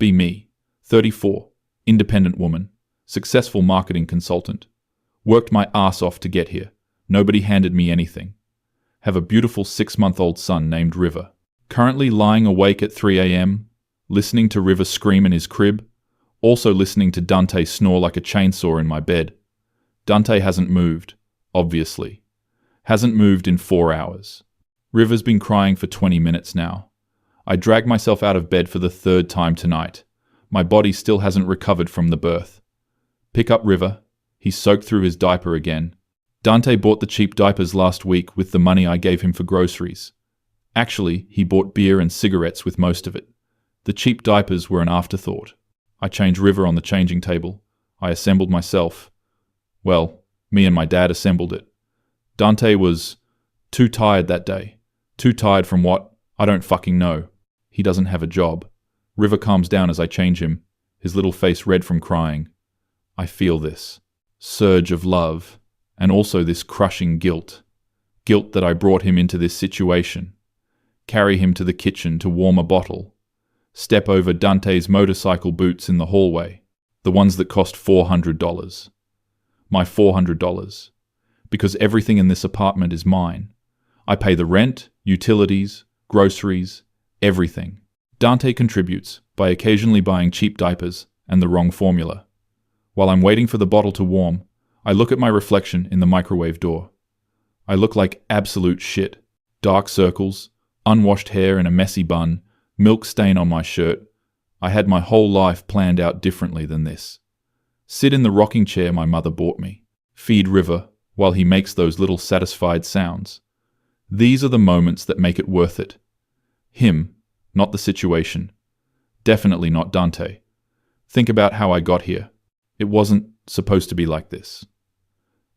be me, 34, independent woman, successful marketing consultant. Worked my ass off to get here. Nobody handed me anything. Have a beautiful 6-month-old son named River. Currently lying awake at 3 a.m., listening to River scream in his crib, also listening to Dante snore like a chainsaw in my bed. Dante hasn't moved, obviously. Hasn't moved in 4 hours. River's been crying for 20 minutes now. I drag myself out of bed for the 3rd time tonight. My body still hasn't recovered from the birth. Pick up River. He's soaked through his diaper again. Dante bought the cheap diapers last week with the money I gave him for groceries. Actually, he bought beer and cigarettes with most of it. The cheap diapers were an afterthought. I changed River on the changing table. I assembled myself. Well, me and my dad assembled it. Dante was too tired that day. Too tired from what? I don't fucking know. He doesn't have a job. River calms down as I change him, his little face red from crying. I feel this surge of love, and also this crushing guilt. Guilt that I brought him into this situation. Carry him to the kitchen to warm a bottle. Step over Dante's motorcycle boots in the hallway, the ones that cost $400. My $400. Because everything in this apartment is mine. I pay the rent, utilities, groceries, everything. Dante contributes by occasionally buying cheap diapers and the wrong formula. While I'm waiting for the bottle to warm, I look at my reflection in the microwave door. I look like absolute shit. Dark circles, unwashed hair in a messy bun, milk stain on my shirt. I had my whole life planned out differently than this. Sit in the rocking chair my mother bought me. Feed River while he makes those little satisfied sounds. These are the moments that make it worth it. Him, not the situation. Definitely not Dante. Think about how I got here. It wasn't supposed to be like this.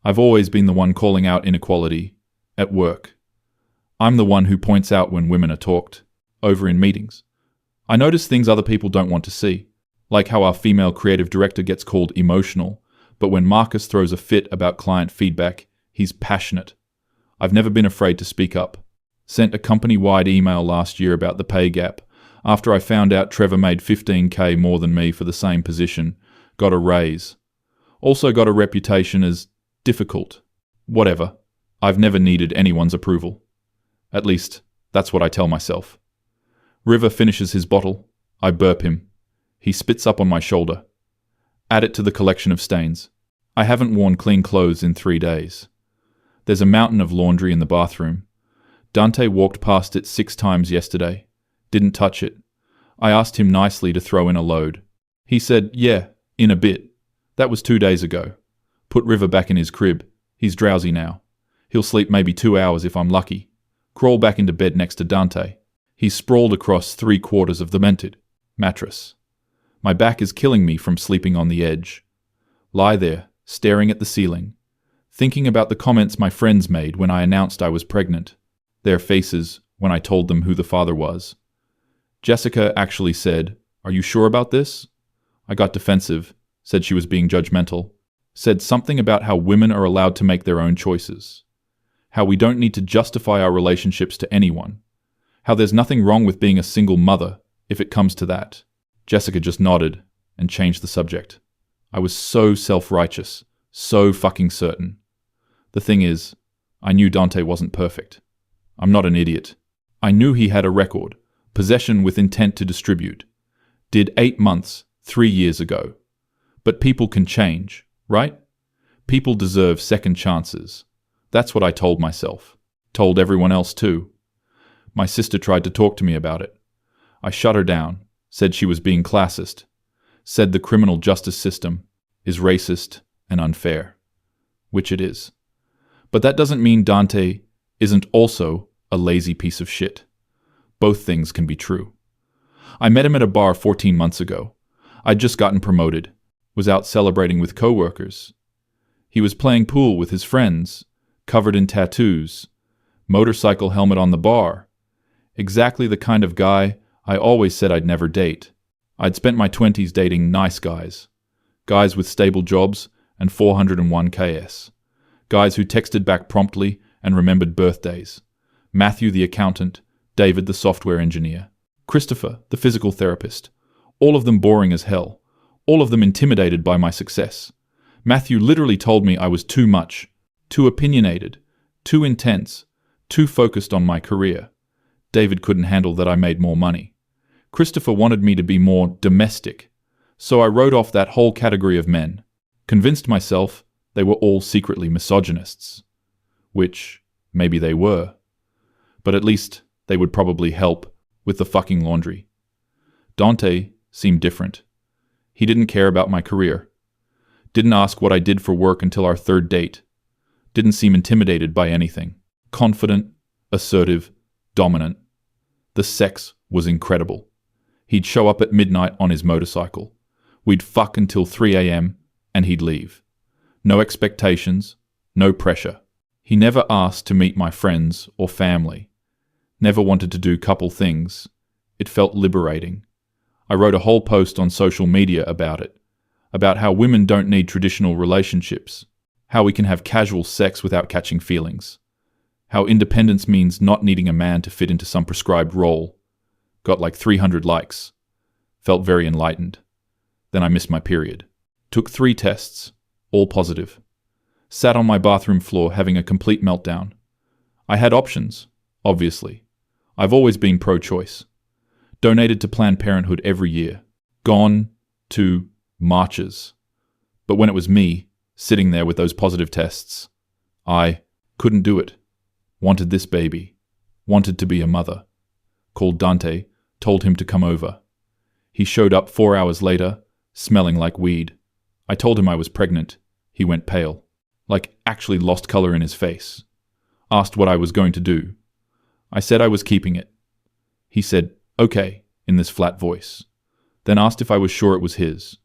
I've always been the one calling out inequality at work. I'm the one who points out when women are talked over in meetings. I notice things other people don't want to see, like how our female creative director gets called emotional, but when Marcus throws a fit about client feedback, he's passionate. I've never been afraid to speak up. Sent a company-wide email last year about the pay gap after I found out Trevor made $15,000 more than me for the same position, got a raise. Also got a reputation as difficult. Whatever. I've never needed anyone's approval. At least, that's what I tell myself. River finishes his bottle. I burp him. He spits up on my shoulder. Add it to the collection of stains. I haven't worn clean clothes in 3 days. There's a mountain of laundry in the bathroom. Dante walked past it 6 times yesterday. Didn't touch it. I asked him nicely to throw in a load. He said, yeah, in a bit. That was 2 days ago. Put River back in his crib. He's drowsy now. He'll sleep maybe 2 hours if I'm lucky. Crawl back into bed next to Dante. He's sprawled across 3/4 of the mented mattress. My back is killing me from sleeping on the edge. Lie there, staring at the ceiling, thinking about the comments my friends made when I announced I was pregnant. Their faces when I told them who the father was. Jessica actually said, "Are you sure about this?" I got defensive, said she was being judgmental, said something about how women are allowed to make their own choices, how we don't need to justify our relationships to anyone, how there's nothing wrong with being a single mother if it comes to that. Jessica just nodded and changed the subject. I was so self-righteous, so fucking certain. The thing is, I knew Dante wasn't perfect. I'm not an idiot. I knew he had a record, possession with intent to distribute. Did 8 months, 3 years ago. But people can change, right? People deserve second chances. That's what I told myself. Told everyone else too. My sister tried to talk to me about it. I shut her down, said she was being classist, said the criminal justice system is racist and unfair, which it is. But that doesn't mean Dante isn't also a lazy piece of shit. Both things can be true. I met him at a bar 14 months ago. I'd just gotten promoted, was out celebrating with coworkers. He was playing pool with his friends, covered in tattoos, motorcycle helmet on the bar. Exactly the kind of guy I always said I'd never date. I'd spent my 20s dating nice guys. Guys with stable jobs and 401 KS. Guys who texted back promptly and remembered birthdays. Matthew the accountant, David the software engineer, Christopher the physical therapist. All of them boring as hell. All of them intimidated by my success. Matthew literally told me I was too much, too opinionated, too intense, too focused on my career. David couldn't handle that I made more money. Christopher wanted me to be more domestic. So I wrote off that whole category of men, convinced myself they were all secretly misogynists. Which, maybe they were. But at least they would probably help with the fucking laundry. Dante seemed different. He didn't care about my career. Didn't ask what I did for work until our third date. Didn't seem intimidated by anything. Confident, assertive, dominant. The sex was incredible. He'd show up at midnight on his motorcycle. We'd fuck until 3 a.m. and he'd leave. No expectations, no pressure. He never asked to meet my friends or family. Never wanted to do couple things. It felt liberating. I wrote a whole post on social media about it, about how women don't need traditional relationships, how we can have casual sex without catching feelings, how independence means not needing a man to fit into some prescribed role. Got like 300 likes. Felt very enlightened. Then I missed my period. Took 3 tests, all positive. Sat on my bathroom floor having a complete meltdown. I had options, obviously. I've always been pro-choice. Donated to Planned Parenthood every year. Gone to marches. But when it was me, sitting there with those positive tests, I couldn't do it. Wanted this baby. Wanted to be a mother. Called Dante, told him to come over. He showed up 4 hours later, smelling like weed. I told him I was pregnant. He went pale. Like actually lost color in his face. Asked what I was going to do. I said I was keeping it. He said, okay, in this flat voice. Then asked if I was sure it was his.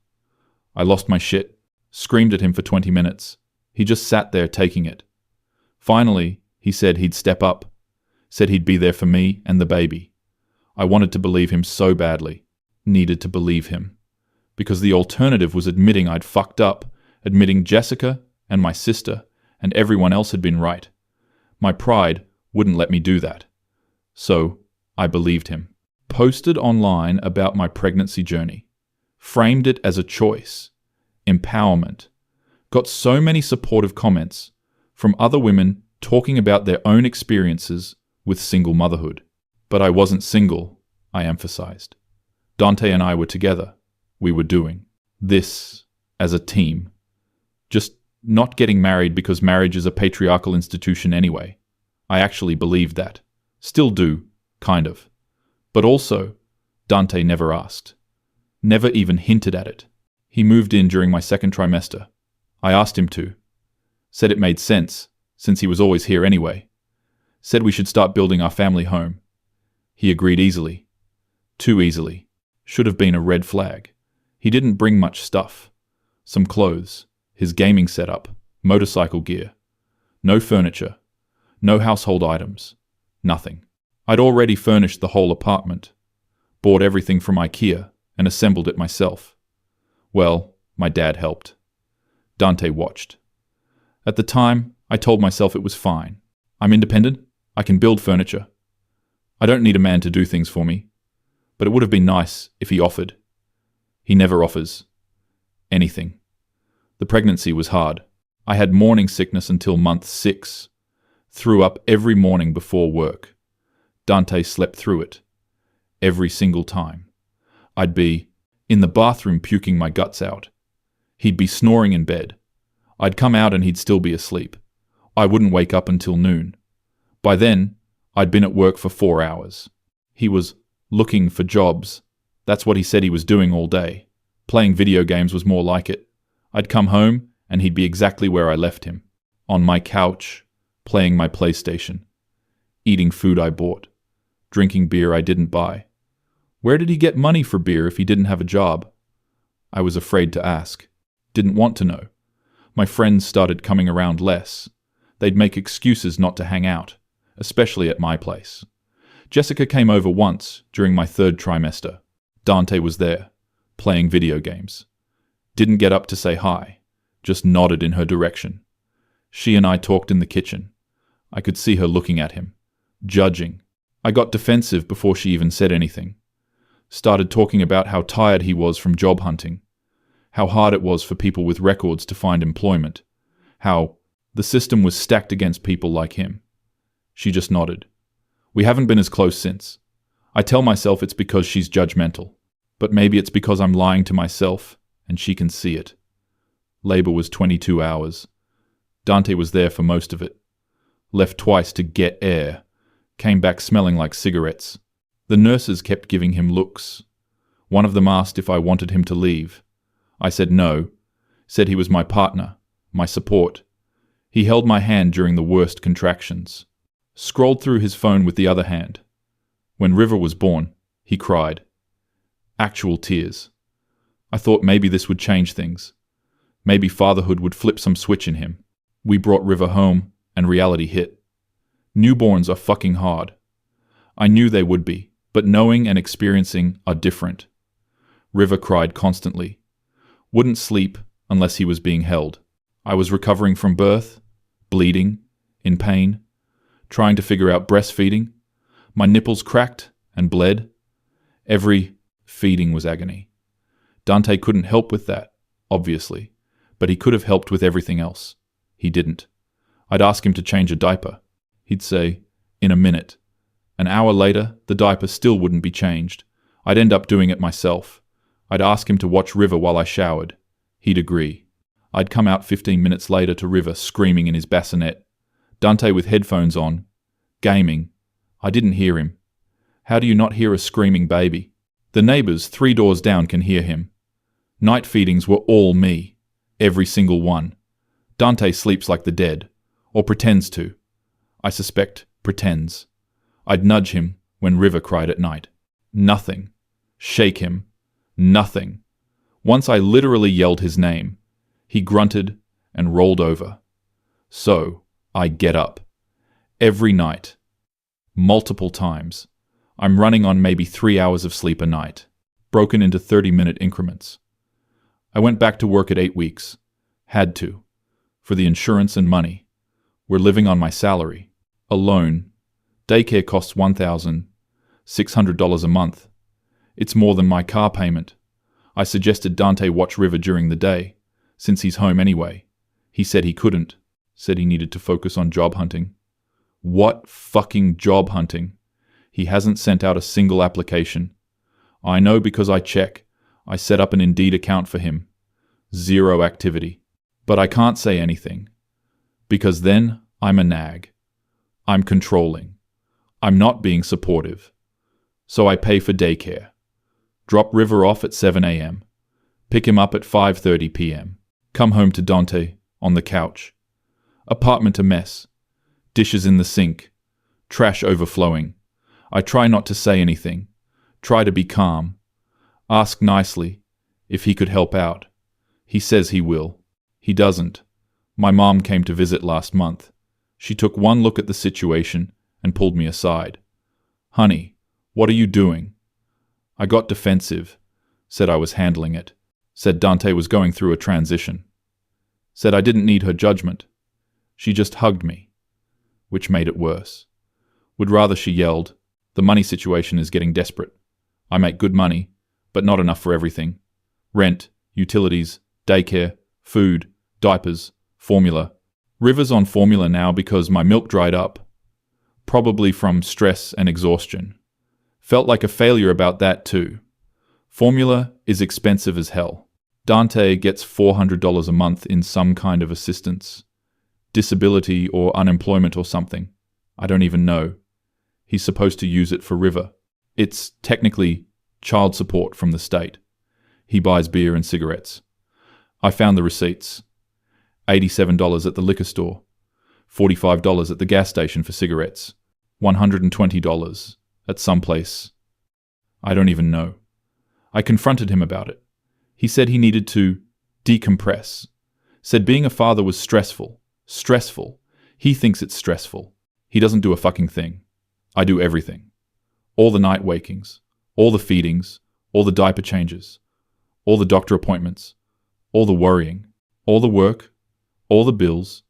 I lost my shit. Screamed at him for 20 minutes. He just sat there taking it. Finally, he said he'd step up. Said he'd be there for me and the baby. I wanted to believe him so badly. Needed to believe him. Because the alternative was admitting I'd fucked up, admitting Jessica and my sister and everyone else had been right. My pride wouldn't let me do that. So, I believed him. Posted online about my pregnancy journey. Framed it as a choice. Empowerment. Got so many supportive comments from other women talking about their own experiences with single motherhood. But I wasn't single, I emphasized. Dante and I were together. We were doing this as a team. Just not getting married because marriage is a patriarchal institution anyway. I actually believed that. Still do, kind of. But also, Dante never asked. Never even hinted at it. He moved in during my second trimester. I asked him to. Said it made sense, since he was always here anyway. Said we should start building our family home. He agreed easily. Too easily. Should have been a red flag. He didn't bring much stuff. Some clothes, his gaming setup, motorcycle gear. No furniture. No household items. Nothing. I'd already furnished the whole apartment. Bought everything from IKEA and assembled it myself. Well, my dad helped. Dante watched. At the time, I told myself it was fine. I'm independent. I can build furniture. I don't need a man to do things for me. But it would have been nice if he offered. He never offers. Anything. The pregnancy was hard. I had morning sickness until month 6. Threw up every morning before work. Dante slept through it. Every single time. I'd be in the bathroom puking my guts out. He'd be snoring in bed. I'd come out and he'd still be asleep. I wouldn't wake up until noon. By then, I'd been at work for 4 hours. He was looking for jobs. That's what he said he was doing all day. Playing video games was more like it. I'd come home and he'd be exactly where I left him. On my couch, playing my PlayStation. Eating food I bought. Drinking beer I didn't buy. Where did he get money for beer if he didn't have a job? I was afraid to ask. Didn't want to know. My friends started coming around less. They'd make excuses not to hang out, especially at my place. Jessica came over once during my 3rd trimester. Dante was there, playing video games. Didn't get up to say hi, just nodded in her direction. She and I talked in the kitchen. I could see her looking at him, judging. I got defensive before she even said anything. Started talking about how tired he was from job hunting, how hard it was for people with records to find employment, how the system was stacked against people like him. She just nodded. We haven't been as close since. I tell myself it's because she's judgmental, but maybe it's because I'm lying to myself and she can see it. Labor was 22 hours. Dante was there for most of it. Left twice to get air. Came back smelling like cigarettes. The nurses kept giving him looks. One of them asked if I wanted him to leave. I said no. Said he was my partner, my support. He held my hand during the worst contractions. Scrolled through his phone with the other hand. When River was born, he cried. Actual tears. I thought maybe this would change things. Maybe fatherhood would flip some switch in him. We brought River home, and reality hit. Newborns are fucking hard. I knew they would be, but knowing and experiencing are different. River cried constantly. Wouldn't sleep unless he was being held. I was recovering from birth, bleeding, in pain, trying to figure out breastfeeding. My nipples cracked and bled. Every feeding was agony. Dante couldn't help with that, obviously, but he could have helped with everything else. He didn't. I'd ask him to change a diaper. He'd say, in a minute. An hour later, the diaper still wouldn't be changed. I'd end up doing it myself. I'd ask him to watch River while I showered. He'd agree. I'd come out 15 minutes later to River screaming in his bassinet. Dante with headphones on, gaming. I didn't hear him. How do you not hear a screaming baby? The neighbors 3 doors down can hear him. Night feedings were all me. Every single one. Dante sleeps like the dead. Or pretends to. I suspect pretends. I'd nudge him when River cried at night. Nothing. Shake him. Nothing. Once I literally yelled his name. He grunted and rolled over. So, I get up. Every night. Multiple times. I'm running on maybe 3 hours of sleep a night. Broken into 30-minute increments. I went back to work at 8 weeks. Had to. For the insurance and money. We're living on my salary. Alone. Daycare costs $1,600 a month. It's more than my car payment. I suggested Dante watch River during the day, since he's home anyway. He said he couldn't. Said he needed to focus on job hunting. What fucking job hunting? He hasn't sent out a single application. I know because I check. I set up an Indeed account for him. 0 activity. But I can't say anything. Because then I'm a nag. I'm controlling. I'm not being supportive. So I pay for daycare. Drop River off at 7 a.m. Pick him up at 5:30 p.m. Come home to Dante, on the couch. Apartment a mess. Dishes in the sink. Trash overflowing. I try not to say anything. Try to be calm. Ask nicely if he could help out. He says he will. He doesn't. My mom came to visit last month. She took one look at the situation and pulled me aside. Honey, what are you doing? I got defensive. Said I was handling it. Said Dante was going through a transition. Said I didn't need her judgment. She just hugged me. Which made it worse. Would rather she yelled, the money situation is getting desperate. I make good money, but not enough for everything. Rent, utilities, daycare, food, diapers, formula. River's on formula now because my milk dried up. Probably from stress and exhaustion. Felt like a failure about that too. Formula is expensive as hell. Dante gets $400 a month in some kind of assistance. Disability or unemployment or something. I don't even know. He's supposed to use it for River. It's technically child support from the state. He buys beer and cigarettes. I found the receipts. $87 at the liquor store. $45 at the gas station for cigarettes. $120 at some place. I don't even know. I confronted him about it. He said he needed to decompress. Said being a father was stressful. Stressful. He thinks it's stressful. He doesn't do a fucking thing. I do everything. All the night wakings. All the feedings. All the diaper changes. All the doctor appointments. All the worrying. All the work. All the bills.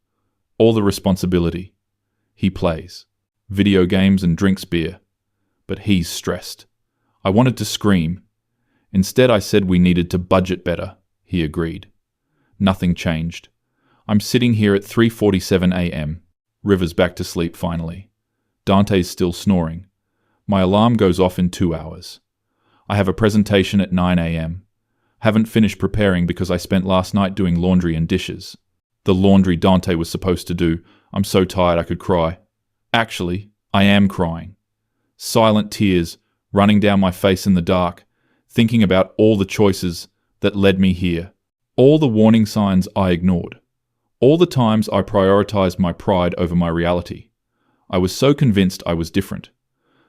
All the responsibility. He plays. Video games and drinks beer. But he's stressed. I wanted to scream. Instead, I said we needed to budget better. He agreed. Nothing changed. I'm sitting here at 3:47 a.m. River's back to sleep finally. Dante's still snoring. My alarm goes off in 2 hours. I have a presentation at 9 a.m. Haven't finished preparing because I spent last night doing laundry and dishes. The laundry Dante was supposed to do. I'm so tired I could cry. Actually, I am crying. Silent tears running down my face in the dark, thinking about all the choices that led me here. All the warning signs I ignored. All the times I prioritized my pride over my reality. I was so convinced I was different.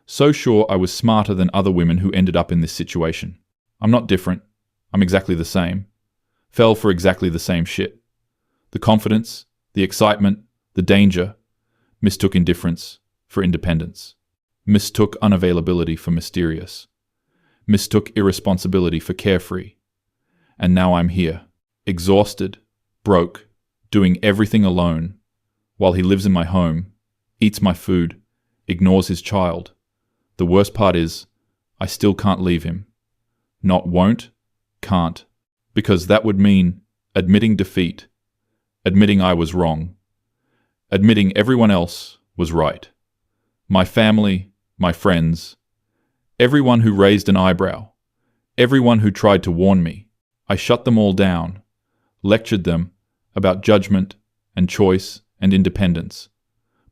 So sure I was smarter than other women who ended up in this situation. I'm not different. I'm exactly the same. Fell for exactly the same shit. The confidence, the excitement, the danger, mistook indifference for independence. Mistook unavailability for mysterious. Mistook irresponsibility for carefree. And now I'm here, exhausted, broke, doing everything alone, while he lives in my home, eats my food, ignores his child. The worst part is, I still can't leave him. Not won't, can't, because that would mean admitting defeat, admitting I was wrong, admitting everyone else was right. My family, my friends, everyone who raised an eyebrow, everyone who tried to warn me. I shut them all down, lectured them about judgment and choice and independence,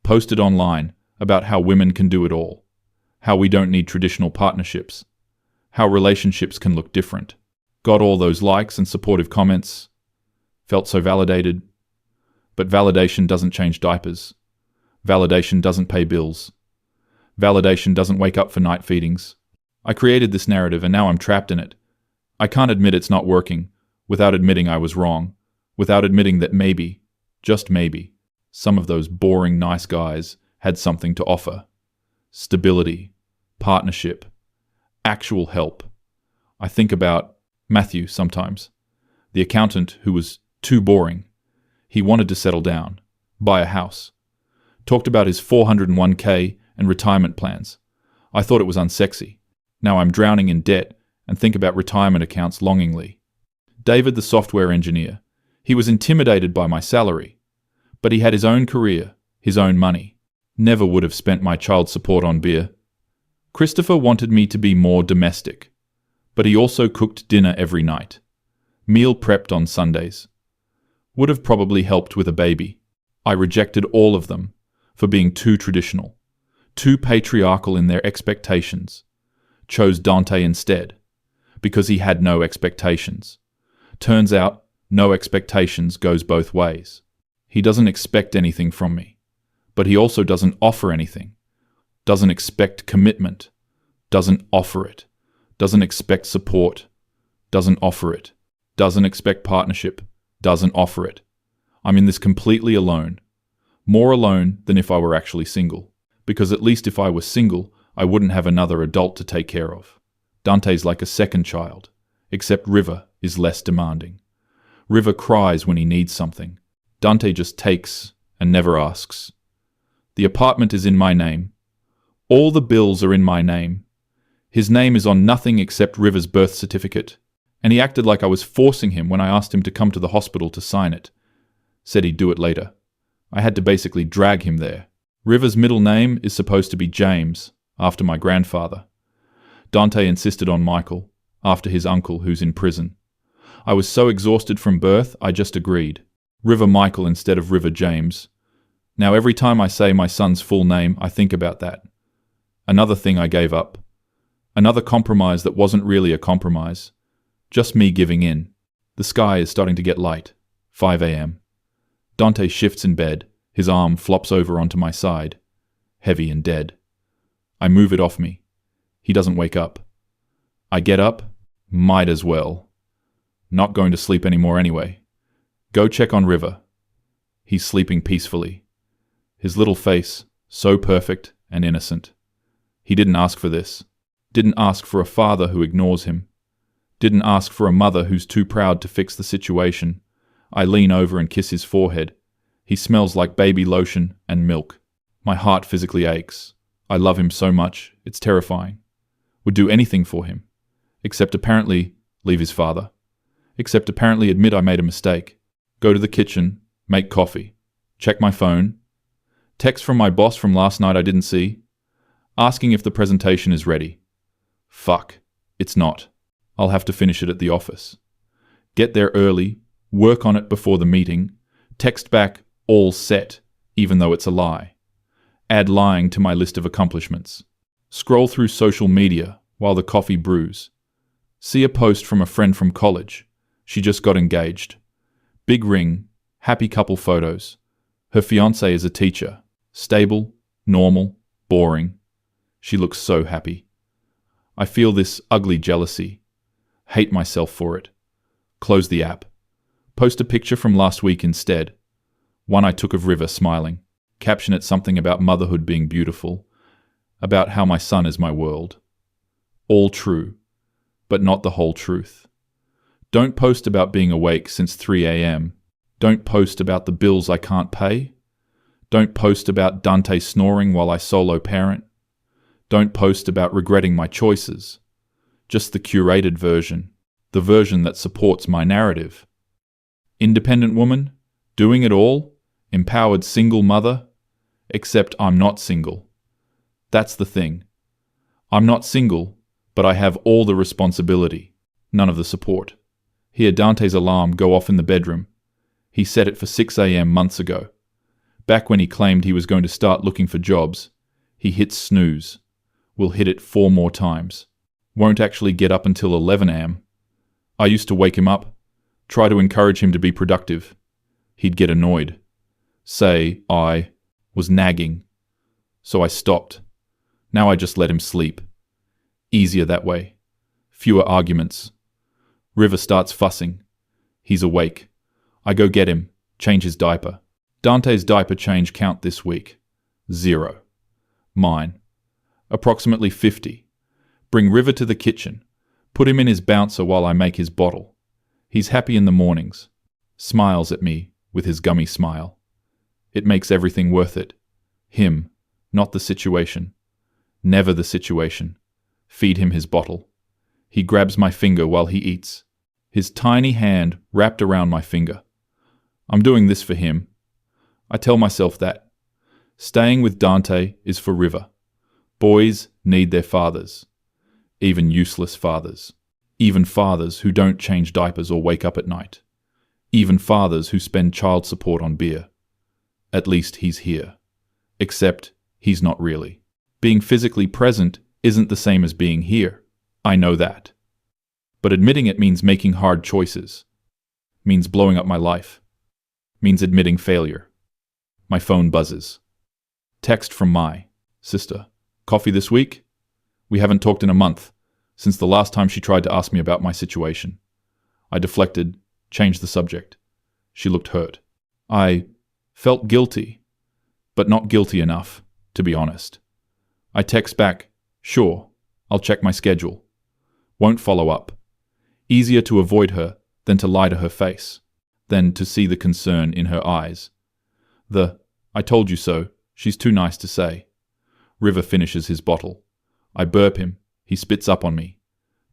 posted online about how women can do it all, how we don't need traditional partnerships, how relationships can look different. Got all those likes and supportive comments, felt so validated. But validation doesn't change diapers. Validation doesn't pay bills. Validation doesn't wake up for night feedings. I created this narrative and now I'm trapped in it. I can't admit it's not working without admitting I was wrong, without admitting that maybe, just maybe, some of those boring nice guys had something to offer. Stability, partnership, actual help. I think about Matthew sometimes, the accountant who was too boring. He wanted to settle down, buy a house. Talked about his 401k and retirement plans. I thought it was unsexy. Now I'm drowning in debt and think about retirement accounts longingly. David, the software engineer, he was intimidated by my salary, but he had his own career, his own money. Never would have spent my child support on beer. Christopher wanted me to be more domestic, but he also cooked dinner every night. Meal prepped on Sundays. Would have probably helped with a baby. I rejected all of them for being too traditional, too patriarchal in their expectations. Chose Dante instead, because he had no expectations. Turns out, no expectations goes both ways. He doesn't expect anything from me, but he also doesn't offer anything. Doesn't expect commitment, doesn't offer it. Doesn't expect support, doesn't offer it. Doesn't expect partnership, doesn't offer it. I'm in this completely alone. More alone than if I were actually single. Because at least if I were single, I wouldn't have another adult to take care of. Dante's like a second child, except River is less demanding. River cries when he needs something. Dante just takes and never asks. The apartment is in my name. All the bills are in my name. His name is on nothing except River's birth certificate, and he acted like I was forcing him when I asked him to come to the hospital to sign it. Said he'd do it later. I had to basically drag him there. River's middle name is supposed to be James, after my grandfather. Dante insisted on Michael, after his uncle who's in prison. I was so exhausted from birth, I just agreed. River Michael instead of River James. Now every time I say my son's full name, I think about that. Another thing I gave up. Another compromise that wasn't really a compromise. Just me giving in. The sky is starting to get light. 5 a.m. Dante shifts in bed. His arm flops over onto my side. Heavy and dead. I move it off me. He doesn't wake up. I get up. Might as well. Not going to sleep anymore anyway. Go check on River. He's sleeping peacefully. His little face, so perfect and innocent. He didn't ask for this. Didn't ask for a father who ignores him. Didn't ask for a mother who's too proud to fix the situation. I lean over and kiss his forehead. He smells like baby lotion and milk. My heart physically aches. I love him so much, it's terrifying. Would do anything for him. Except apparently leave his father. Except apparently admit I made a mistake. Go to the kitchen, make coffee. Check my phone. Text from my boss from last night I didn't see. Asking if the presentation is ready. Fuck, it's not. I'll have to finish it at the office. Get there early, work on it before the meeting, text back, all set, even though it's a lie. Add lying to my list of accomplishments. Scroll through social media while the coffee brews. See a post from a friend from college. She just got engaged. Big ring, happy couple photos. Her fiancé is a teacher. Stable, normal, boring. She looks so happy. I feel this ugly jealousy. Hate myself for it. Close the app. Post a picture from last week instead. One I took of River smiling. Caption it something about motherhood being beautiful. About how my son is my world. All true, but not the whole truth. Don't post about being awake since 3 a.m. Don't post about the bills I can't pay. Don't post about Dante snoring while I solo parent. Don't post about regretting my choices. Just the curated version. The version that supports my narrative. Independent woman, doing it all, empowered single mother, except I'm not single. That's the thing. I'm not single, but I have all the responsibility, none of the support. Hear Dante's alarm go off in the bedroom. He set it for 6 a.m. months ago. Back when he claimed he was going to start looking for jobs, he hits snooze. Will hit it 4 more times. Won't actually get up until 11 a.m. I used to wake him up, try to encourage him to be productive. He'd get annoyed. Say I was nagging. So I stopped. Now I just let him sleep. Easier that way. Fewer arguments. River starts fussing. He's awake. I go get him, change his diaper. Dante's diaper change count this week. 0. Mine. Approximately 50. Bring River to the kitchen. Put him in his bouncer while I make his bottle. He's happy in the mornings. Smiles at me with his gummy smile. It makes everything worth it. Him, not the situation. Never the situation. Feed him his bottle. He grabs my finger while he eats. His tiny hand wrapped around my finger. I'm doing this for him. I tell myself that. Staying with Dante is for River. Boys need their fathers. Even useless fathers. Even fathers who don't change diapers or wake up at night. Even fathers who spend child support on beer. At least he's here. Except he's not really. Being physically present isn't the same as being here. I know that. But admitting it means making hard choices. Means blowing up my life. Means admitting failure. My phone buzzes. Text from my sister. Coffee this week? We haven't talked in a month, since the last time she tried to ask me about my situation. I deflected, changed the subject. She looked hurt. I felt guilty, but not guilty enough, to be honest. I text back, sure, I'll check my schedule. Won't follow up. Easier to avoid her than to lie to her face, than to see the concern in her eyes. I told you so, she's too nice to say. River finishes his bottle. I burp him. He spits up on me.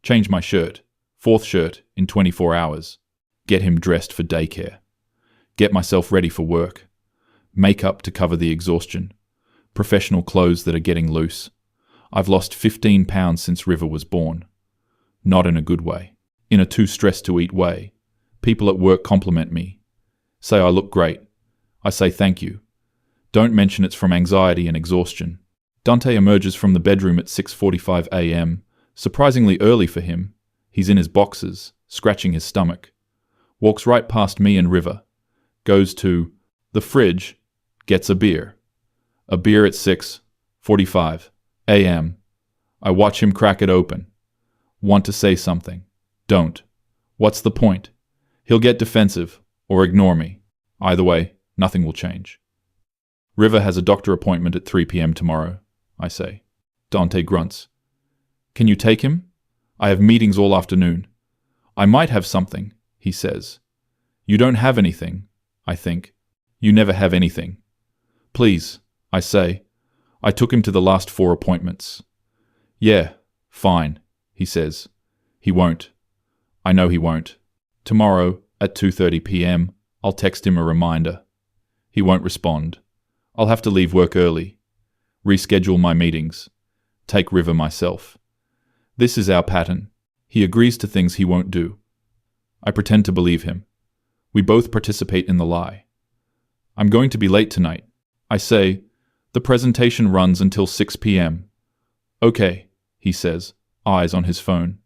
Change my shirt. 4th shirt in 24 hours. Get him dressed for daycare. Get myself ready for work. Makeup to cover the exhaustion. Professional clothes that are getting loose. I've lost 15 pounds since River was born. Not in a good way. In a too stressed to eat way. People at work compliment me. Say I look great. I say thank you. Don't mention it's from anxiety and exhaustion. Dante emerges from the bedroom at 6:45 a.m., surprisingly early for him. He's in his boxers, scratching his stomach. Walks right past me and River. Goes to the fridge, gets a beer. A beer at 6:45 a.m. I watch him crack it open. Want to say something. Don't. What's the point? He'll get defensive, or ignore me. Either way, nothing will change. River has a doctor appointment at 3 p.m. tomorrow, I say. Dante grunts. Can you take him? I have meetings all afternoon. I might have something, he says. You don't have anything, I think. You never have anything. Please, I say. I took him to the last 4 appointments. Yeah, Fine, he says. He won't. I know he won't. Tomorrow, at 2:30 p.m., I'll text him a reminder. He won't respond. I'll have to leave work early. Reschedule my meetings. Take River myself. This is our pattern. He agrees to things he won't do. I pretend to believe him. We both participate in the lie. I'm going to be late tonight. I say, the presentation runs until 6 p.m. Okay, he says, eyes on his phone.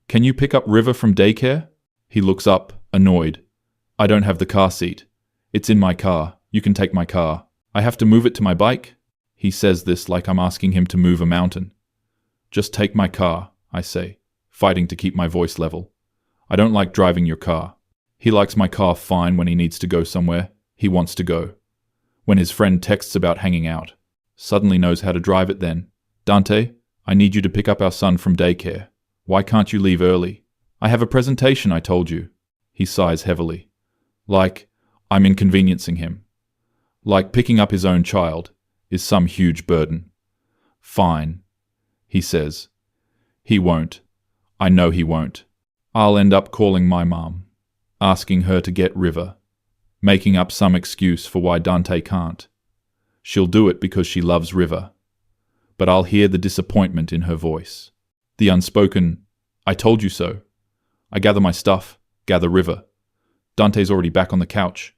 Can you pick up River from daycare? He looks up, annoyed. I don't have the car seat. It's in my car. You can take my car. I have to move it to my bike? He says this like I'm asking him to move a mountain. Just take my car, I say, fighting to keep my voice level. I don't like driving your car. He likes my car fine when he needs to go somewhere. He wants to go. When his friend texts about hanging out. Suddenly knows how to drive it then. Dante, I need you to pick up our son from daycare. Why can't you leave early? I have a presentation, I told you. He sighs heavily. Like I'm inconveniencing him. Like picking up his own child is some huge burden. Fine, he says. He won't. I know he won't. I'll end up calling my mom, asking her to get River, making up some excuse for why Dante can't. She'll do it because she loves River. But I'll hear the disappointment in her voice. The unspoken, I told you so. I gather my stuff, gather River. Dante's already back on the couch.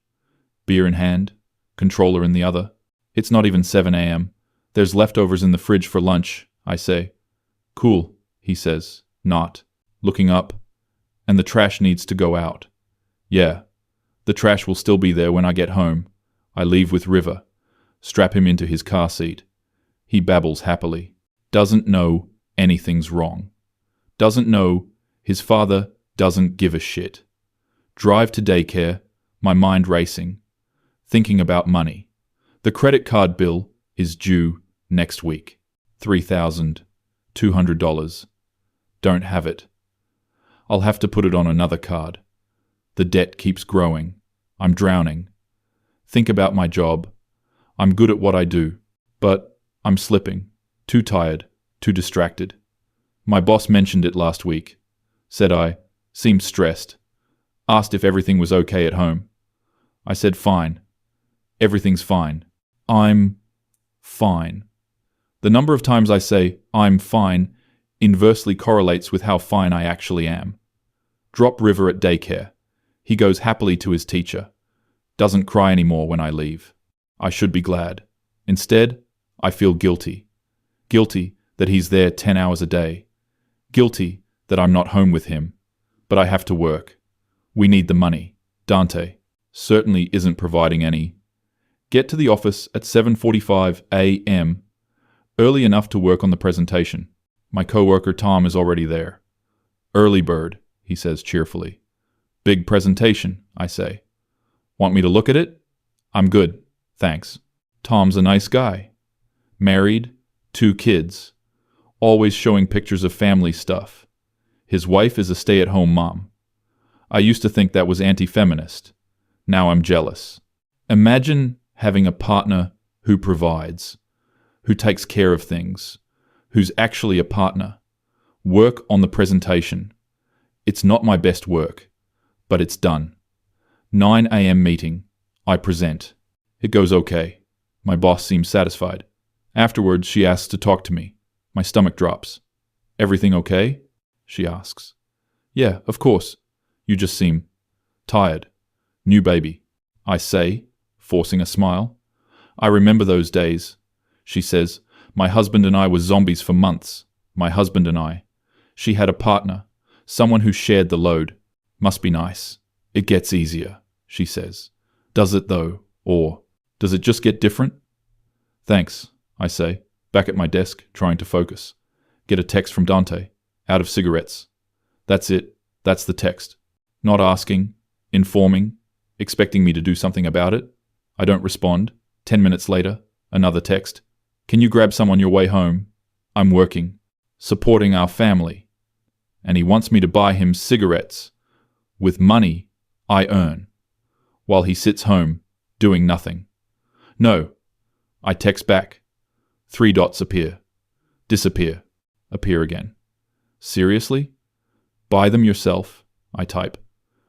Beer in hand, controller in the other. It's not even 7 a.m. There's leftovers in the fridge for lunch, I say. Cool, he says, not. Looking up. And the trash needs to go out. Yeah, the trash will still be there when I get home. I leave with River. Strap him into his car seat. He babbles happily. Doesn't know anything's wrong. Doesn't know his father doesn't give a shit. Drive to daycare, my mind racing. Thinking about money. The credit card bill is due next week. $3,200. Don't have it. I'll have to put it on another card. The debt keeps growing. I'm drowning. Think about my job. I'm good at what I do, but I'm slipping. Too tired, too distracted. My boss mentioned it last week. Said I seemed stressed. Asked if everything was okay at home. I said fine. Everything's fine. I'm fine. The number of times I say I'm fine inversely correlates with how fine I actually am. Drop River at daycare. He goes happily to his teacher. Doesn't cry anymore when I leave. I should be glad. Instead, I feel guilty. Guilty that he's there 10 hours a day. Guilty that I'm not home with him. But I have to work. We need the money. Dante certainly isn't providing any. Get to the office at 7:45 a.m. Early enough to work on the presentation. My coworker Tom is already there. Early bird, he says cheerfully. Big presentation, I say. Want me to look at it? I'm good, thanks. Tom's a nice guy. Married, 2 kids. Always showing pictures of family stuff. His wife is a stay-at-home mom. I used to think that was anti-feminist. Now I'm jealous. Imagine having a partner who provides, who takes care of things, who's actually a partner. Work on the presentation. It's not my best work, but it's done. 9 a.m. meeting. I present. It goes okay. My boss seems satisfied. Afterwards, she asks to talk to me. My stomach drops. Everything okay? She asks. Yeah, of course. You just seem tired. New baby. I say, forcing a smile. I remember those days. She says, my husband and I were zombies for months. My husband and I. She had a partner. Someone who shared the load. Must be nice. It gets easier, she says. Does it though? Or does it just get different? Thanks, I say, back at my desk, trying to focus. Get a text from Dante. Out of cigarettes. That's it. That's the text. Not asking, informing, expecting me to do something about it. I don't respond. 10 minutes later, another text. Can you grab some on your way home? I'm working. Supporting our family. And he wants me to buy him cigarettes. With money I earn. While he sits home, doing nothing. No. I text back. 3 dots appear. Disappear. Appear again. Seriously? Buy them yourself, I type.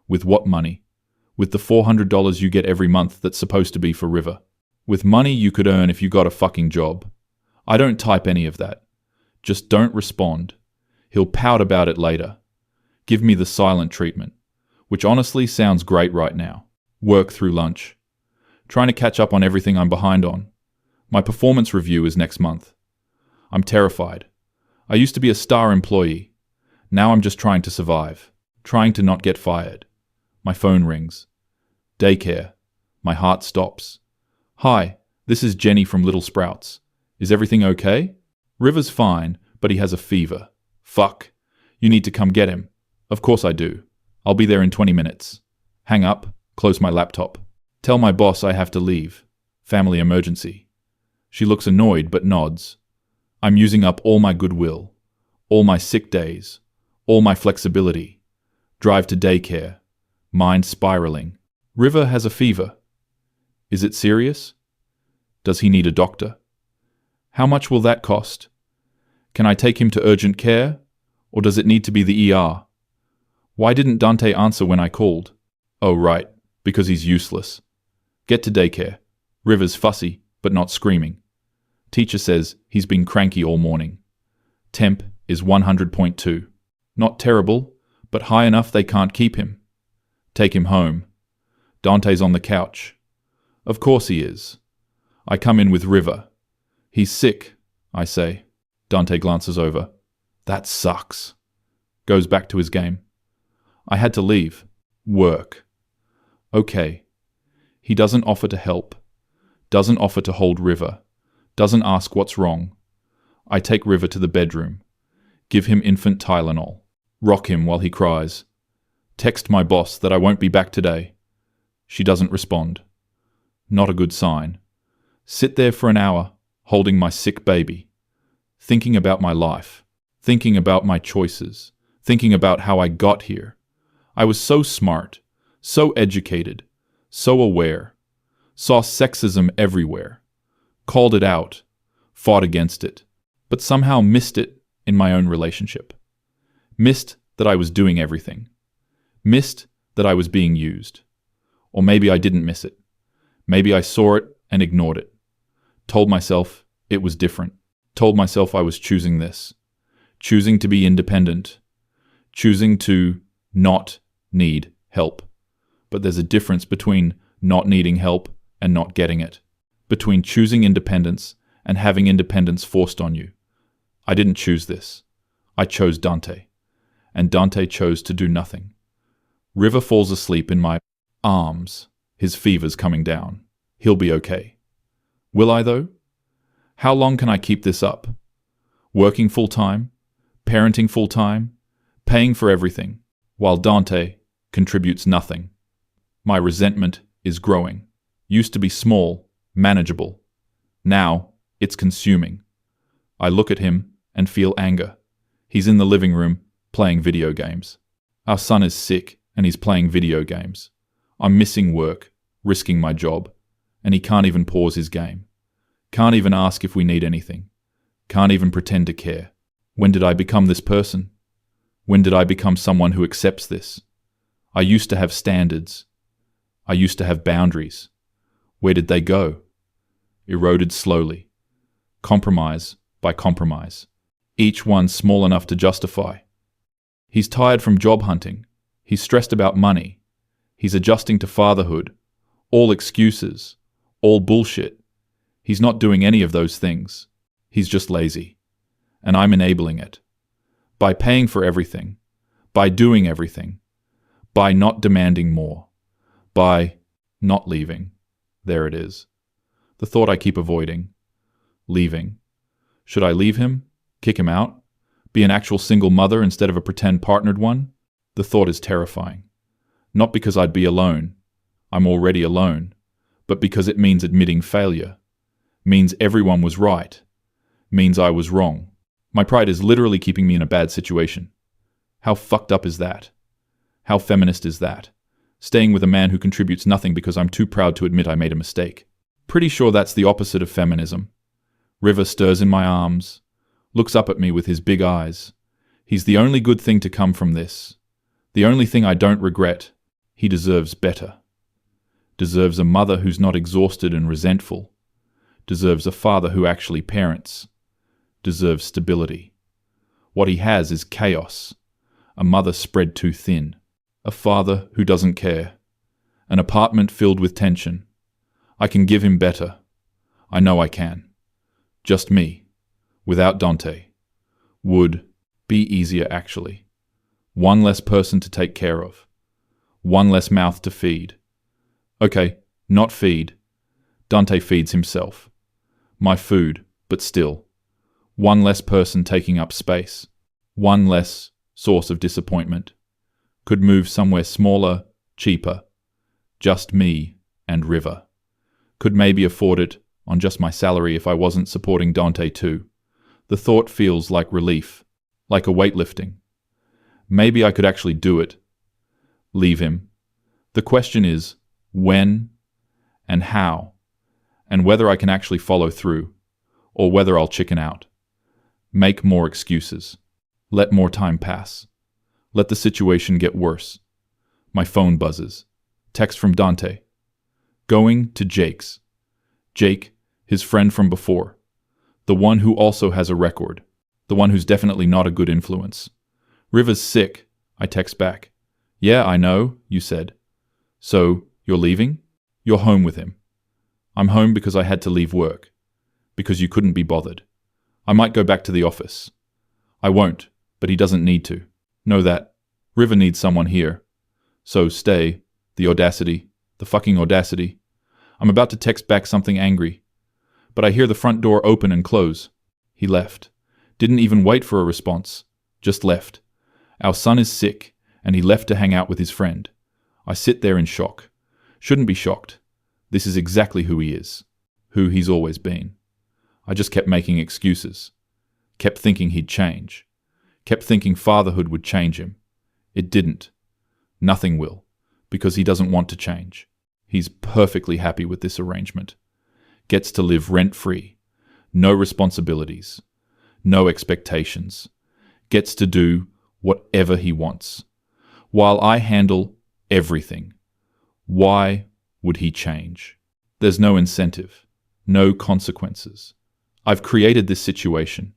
With what money? With the $400 you get every month that's supposed to be for River. With money you could earn if you got a fucking job. I don't type any of that. Just don't respond. He'll pout about it later. Give me the silent treatment, which honestly sounds great right now. Work through lunch. Trying to catch up on everything I'm behind on. My performance review is next month. I'm terrified. I used to be a star employee. Now I'm just trying to survive. Trying to not get fired. My phone rings. Daycare. My heart stops. Hi, this is Jenny from Little Sprouts. Is everything okay? River's fine, but he has a fever. Fuck. You need to come get him. Of course I do. I'll be there in 20 minutes. Hang up, close my laptop. Tell my boss I have to leave. Family emergency. She looks annoyed but nods. I'm using up all my goodwill, all my sick days, all my flexibility. Drive to daycare. Mind spiraling. River has a fever. Is it serious? Does he need a doctor? How much will that cost? Can I take him to urgent care, or does it need to be the ER? Why didn't Dante answer when I called? Oh, right, because he's useless. Get to daycare. River's fussy, but not screaming. Teacher says he's been cranky all morning. Temp is 100.2. Not terrible, but high enough they can't keep him. Take him home. Dante's on the couch. Of course he is. I come in with River. He's sick, I say. Dante glances over. That sucks. Goes back to his game. I had to leave. Work. Okay. He doesn't offer to help. Doesn't offer to hold River. Doesn't ask what's wrong. I take River to the bedroom. Give him infant Tylenol. Rock him while he cries. Text my boss that I won't be back today. She doesn't respond. Not a good sign. Sit there for an hour, holding my sick baby. Thinking about my life. Thinking about my choices. Thinking about how I got here. I was so smart, so educated, so aware. Saw sexism everywhere. Called it out. Fought against it. But somehow missed it in my own relationship. Missed that I was doing everything. Missed that I was being used. Or maybe I didn't miss it. Maybe I saw it and ignored it. Told myself it was different. Told myself I was choosing this. Choosing to be independent. Choosing to not need help. But there's a difference between not needing help and not getting it. Between choosing independence and having independence forced on you. I didn't choose this. I chose Dante. And Dante chose to do nothing. River falls asleep in my arms. His fever's coming down. He'll be okay. Will I, though? How long can I keep this up? Working full-time? Parenting full-time? Paying for everything? While Dante contributes nothing. My resentment is growing. Used to be small, manageable. Now, it's consuming. I look at him and feel anger. He's in the living room, playing video games. Our son is sick, and he's playing video games. I'm missing work, risking my job, and he can't even pause his game. Can't even ask if we need anything. Can't even pretend to care. When did I become this person? When did I become someone who accepts this? I used to have standards. I used to have boundaries. Where did they go? Eroded slowly. Compromise by compromise. Each one small enough to justify. He's tired from job hunting. He's stressed about money. He's adjusting to fatherhood. All excuses. All bullshit. He's not doing any of those things. He's just lazy. And I'm enabling it. By paying for everything. By doing everything. By not demanding more. By not leaving. There it is. The thought I keep avoiding. Leaving. Should I leave him? Kick him out? Be an actual single mother instead of a pretend partnered one? The thought is terrifying. Not because I'd be alone. I'm already alone. But because it means admitting failure. Means everyone was right. Means I was wrong. My pride is literally keeping me in a bad situation. How fucked up is that? How feminist is that? Staying with a man who contributes nothing because I'm too proud to admit I made a mistake. Pretty sure that's the opposite of feminism. River stirs in my arms, looks up at me with his big eyes. He's the only good thing to come from this. The only thing I don't regret. He deserves better. Deserves a mother who's not exhausted and resentful. Deserves a father who actually parents. Deserves stability. What he has is chaos. A mother spread too thin. A father who doesn't care. An apartment filled with tension. I can give him better. I know I can. Just me. Without Dante. Would be easier actually. One less person to take care of. One less mouth to feed. Okay, not feed. Dante feeds himself. My food, but still. One less person taking up space. One less source of disappointment. Could move somewhere smaller, cheaper. Just me and River. Could maybe afford it on just my salary if I wasn't supporting Dante too. The thought feels like relief, like a weightlifting. Maybe I could actually do it. Leave him. The question is, when and how, and whether I can actually follow through, or whether I'll chicken out. Make more excuses. Let more time pass. Let the situation get worse. My phone buzzes. Text from Dante. Going to Jake's. Jake, his friend from before. The one who also has a record. The one who's definitely not a good influence. River's sick, I text back. Yeah, I know, you said. So, you're leaving? You're home with him. I'm home because I had to leave work. Because you couldn't be bothered. I might go back to the office. I won't, but he doesn't need to. Know that. River needs someone here. So stay. The audacity. The fucking audacity. I'm about to text back something angry. But I hear the front door open and close. He left. Didn't even wait for a response. Just left. Our son is sick, and he left to hang out with his friend. I sit there in shock. Shouldn't be shocked. This is exactly who he is. Who he's always been. I just kept making excuses. Kept thinking he'd change. Kept thinking fatherhood would change him. It didn't. Nothing will, because he doesn't want to change. He's perfectly happy with this arrangement. Gets to live rent-free. No responsibilities. No expectations. Gets to do whatever he wants. While I handle everything. Why would he change? There's no incentive. No consequences. I've created this situation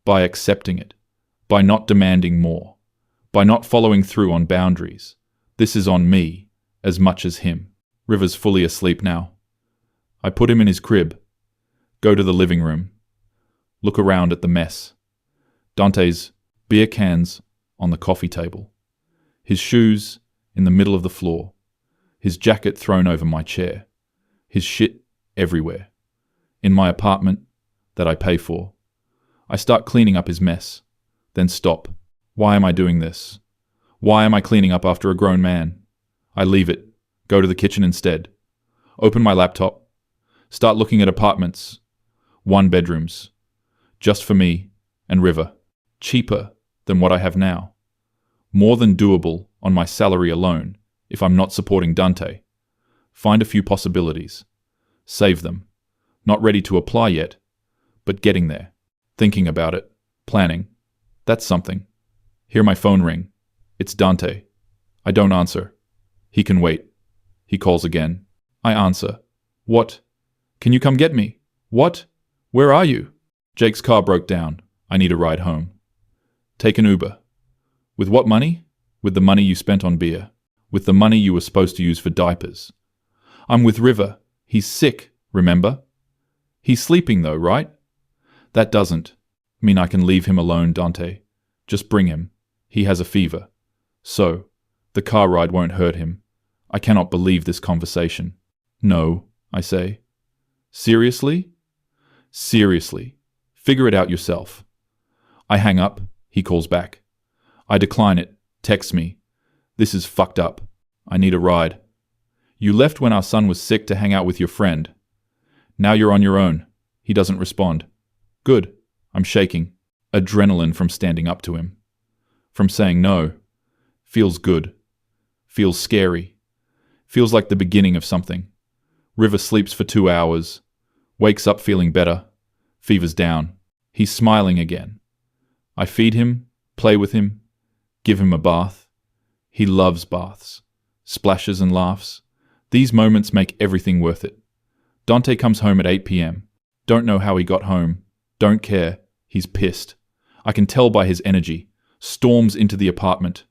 by accepting it, by not demanding more, by not following through on boundaries. This is on me as much as him. River's fully asleep now. I put him in his crib, go to the living room, look around at the mess. Dante's beer cans on the coffee table, his shoes in the middle of the floor, his jacket thrown over my chair, his shit everywhere. In my apartment that I pay for. I start cleaning up his mess, then stop. Why am I doing this? Why am I cleaning up after a grown man? I leave it, go to the kitchen instead. Open my laptop, start looking at apartments, 1 bedrooms, just for me and River. Cheaper than what I have now. More than doable on my salary alone if I'm not supporting Dante. Find a few possibilities. Save them. Not ready to apply yet, but getting there. Thinking about it. Planning. That's something. Hear my phone ring. It's Dante. I don't answer. He can wait. He calls again. I answer. What? Can you come get me? What? Where are you? Jake's car broke down. I need a ride home. Take an Uber. With what money? With the money you spent on beer. With the money you were supposed to use for diapers. I'm with River. He's sick, remember? He's sleeping though, right? That doesn't mean I can leave him alone, Dante. Just bring him. He has a fever. So, the car ride won't hurt him. I cannot believe this conversation. No, I say. Seriously? Seriously. Figure it out yourself. I hang up. He calls back. I decline it. Texts me. This is fucked up. I need a ride. You left when our son was sick to hang out with your friend. Now you're on your own. He doesn't respond. Good. I'm shaking. Adrenaline from standing up to him. From saying no. Feels good. Feels scary. Feels like the beginning of something. River sleeps for 2 hours. Wakes up feeling better. Fever's down. He's smiling again. I feed him, Play with him. Give him a bath. He loves baths. Splashes and laughs. These moments make everything worth it. Dante comes home at 8 p.m. Don't know how he got home. Don't care. He's pissed. I can tell by his energy. Storms into the apartment.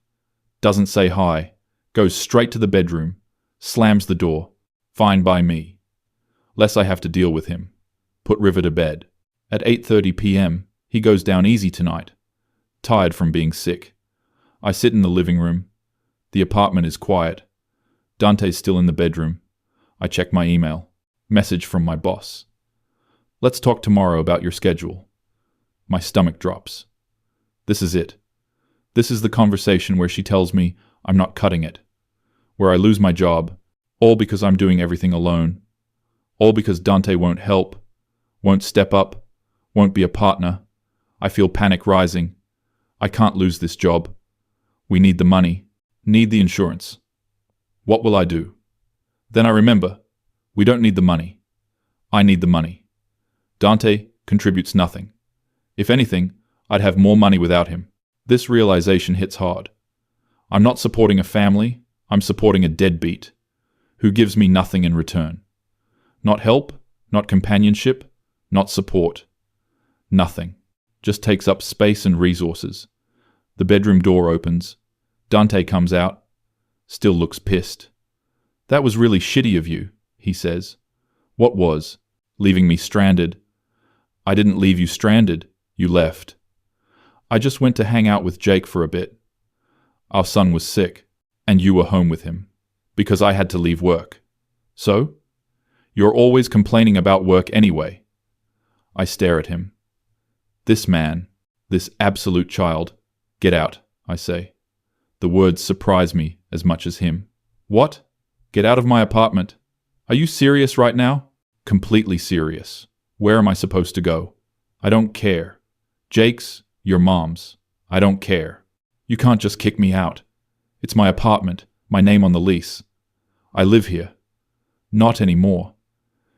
Doesn't say hi. Goes straight to the bedroom. Slams the door. Fine by me. Less I have to deal with him. Put River to bed. At 8:30 p.m., he goes down easy tonight. Tired from being sick. I sit in the living room. The apartment is quiet. Dante's still in the bedroom. I check my email. Message from my boss. Let's talk tomorrow about your schedule. My stomach drops. This is it. This is the conversation where she tells me I'm not cutting it. Where I lose my job. All because I'm doing everything alone. All because Dante won't help. Won't step up. Won't be a partner. I feel panic rising. I can't lose this job. We need the money. Need the insurance. What will I do? Then I remember. We don't need the money. I need the money. Dante contributes nothing. If anything, I'd have more money without him. This realization hits hard. I'm not supporting a family. I'm supporting a deadbeat who gives me nothing in return. Not help, not companionship, not support. Nothing. Just takes up space and resources. The bedroom door opens. Dante comes out. Still looks pissed. That was really shitty of you, he says. What was? Leaving me stranded. I didn't leave you stranded. You left. I just went to hang out with Jake for a bit. Our son was sick, and you were home with him, because I had to leave work. So? You're always complaining about work anyway. I stare at him. This man, this absolute child. Get out, I say. The words surprise me as much as him. What? Get out of my apartment. Are you serious right now? Completely serious. Where am I supposed to go? I don't care. Jake's, your mom's. I don't care. You can't just kick me out. It's my apartment, my name on the lease. I live here. Not anymore.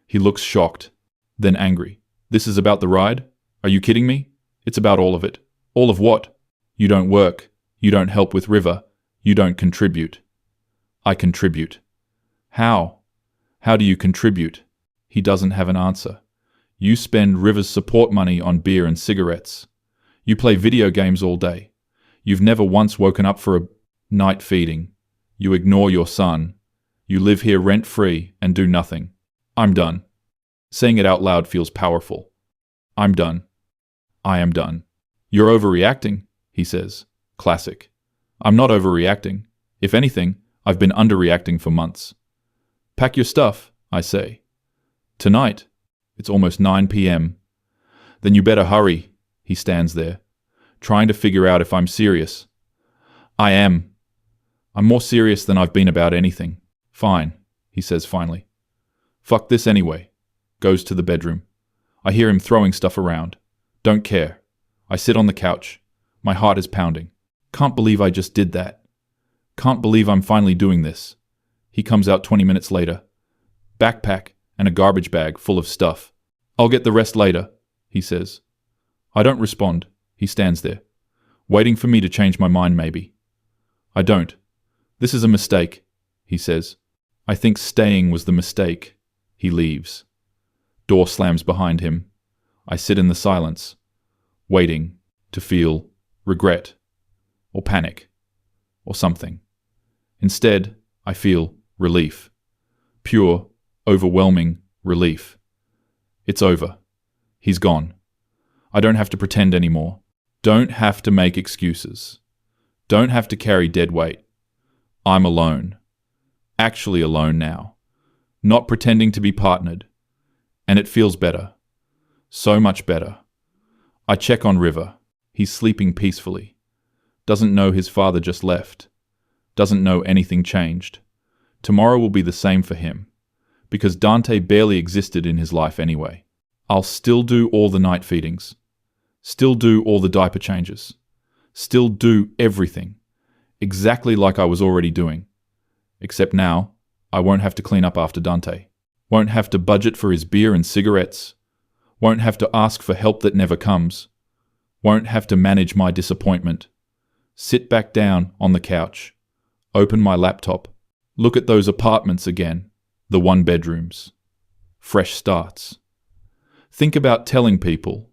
He looks shocked, then angry. This is about the ride? Are you kidding me? It's about all of it. All of what? You don't work. You don't help with River. You don't contribute. I contribute. How? How do you contribute? He doesn't have an answer. You spend River's support money on beer and cigarettes. You play video games all day. You've never once woken up for a night feeding. You ignore your son. You live here rent-free and do nothing. I'm done. Saying it out loud feels powerful. I'm done. I am done. You're overreacting, he says. Classic. I'm not overreacting. If anything, I've been underreacting for months. Pack your stuff, I say. Tonight. It's almost 9 p.m. Then you better hurry. He stands there, trying to figure out if I'm serious. I am. I'm more serious than I've been about anything. Fine, he says finally. Fuck this anyway. Goes to the bedroom. I hear him throwing stuff around. Don't care. I sit on the couch. My heart is pounding. Can't believe I just did that. Can't believe I'm finally doing this. He comes out 20 minutes later. Backpack and a garbage bag full of stuff. I'll get the rest later, he says. I don't respond. He stands there, waiting for me to change my mind maybe. I don't. This is a mistake, he says. I think staying was the mistake. He leaves. Door slams behind him. I sit in the silence, waiting to feel regret or panic or something. Instead, I feel relief. Pure, overwhelming relief. It's over. He's gone. I don't have to pretend anymore. Don't have to make excuses. Don't have to carry dead weight. I'm alone. Actually alone now. Not pretending to be partnered. And it feels better. So much better. I check on River. He's sleeping peacefully. Doesn't know his father just left. Doesn't know anything changed. Tomorrow will be the same for him. Because Dante barely existed in his life anyway. I'll still do all the night feedings. Still do all the diaper changes. Still do everything. Exactly like I was already doing. Except now, I won't have to clean up after Dante. Won't have to budget for his beer and cigarettes. Won't have to ask for help that never comes. Won't have to manage my disappointment. sit back down on the couch, open my laptop, look at those apartments again, the one-bedrooms. Fresh starts. Think about telling people,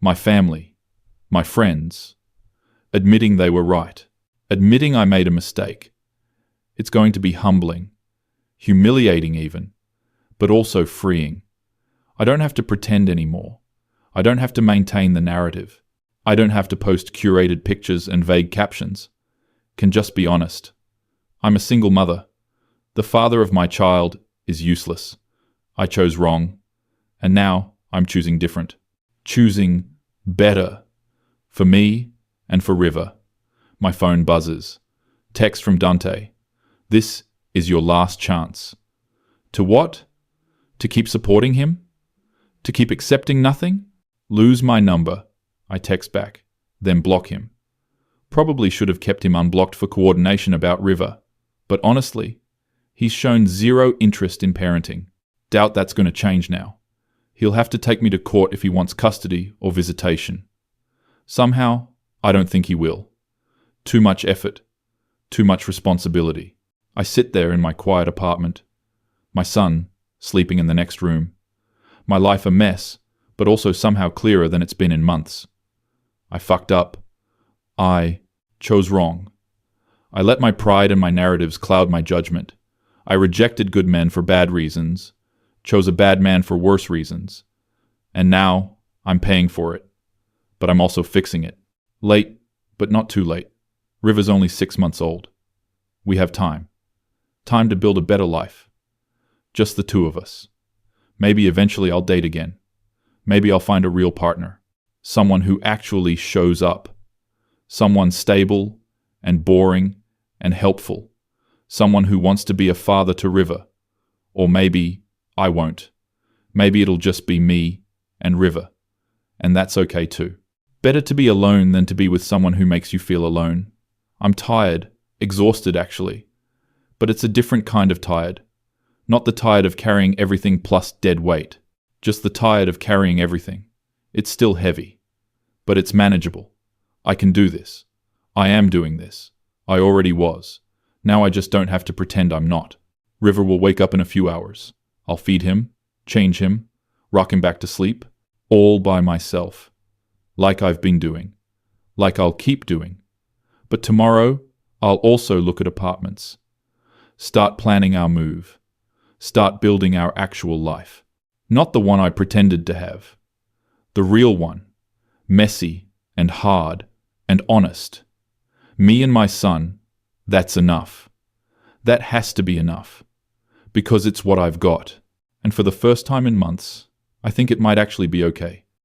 my family, my friends, admitting they were right, admitting I made a mistake. It's going to be humbling, humiliating even, but also freeing. I don't have to pretend anymore. I don't have to maintain the narrative. I don't have to post curated pictures and vague captions. Can just be honest. I'm a single mother. The father of my child is useless. I chose wrong. And now I'm choosing different. Choosing better. For me and for River. My phone buzzes. Text from Dante. This is your last chance. To what? To keep supporting him? To keep accepting nothing? Lose my number. I text back, then block him. Probably should have kept him unblocked for coordination about River. But honestly, he's shown zero interest in parenting. Doubt that's going to change now. He'll have to take me to court if he wants custody or visitation. Somehow, I don't think he will. Too much effort. Too much responsibility. I sit there in my quiet apartment. My son, sleeping in the next room. My life a mess, but also somehow clearer than it's been in months. I fucked up. I chose wrong. I let my pride and my narratives cloud my judgment. I rejected good men for bad reasons, chose a bad man for worse reasons. And now I'm paying for it. But I'm also fixing it. Late, but not too late. River's only 6 months old. We have time. Time to build a better life. Just the two of us. Maybe eventually I'll date again. Maybe I'll find a real partner. Someone who actually shows up. Someone stable and boring and helpful. Someone who wants to be a father to River. Or maybe I won't. Maybe it'll just be me and River. And that's okay too. Better to be alone than to be with someone who makes you feel alone. I'm tired, exhausted actually. But it's a different kind of tired. Not the tired of carrying everything plus dead weight. Just the tired of carrying everything. It's still heavy. But it's manageable. I can do this. I am doing this. I already was. Now I just don't have to pretend I'm not. River will wake up in a few hours. I'll feed him, change him, rock him back to sleep, all by myself. Like I've been doing. Like I'll keep doing. But tomorrow, I'll also look at apartments. Start planning our move. Start building our actual life. Not the one I pretended to have. The real one. Messy and hard and honest. Me and my son, that's enough. That has to be enough. Because it's what I've got. And for the first time in months, I think it might actually be okay.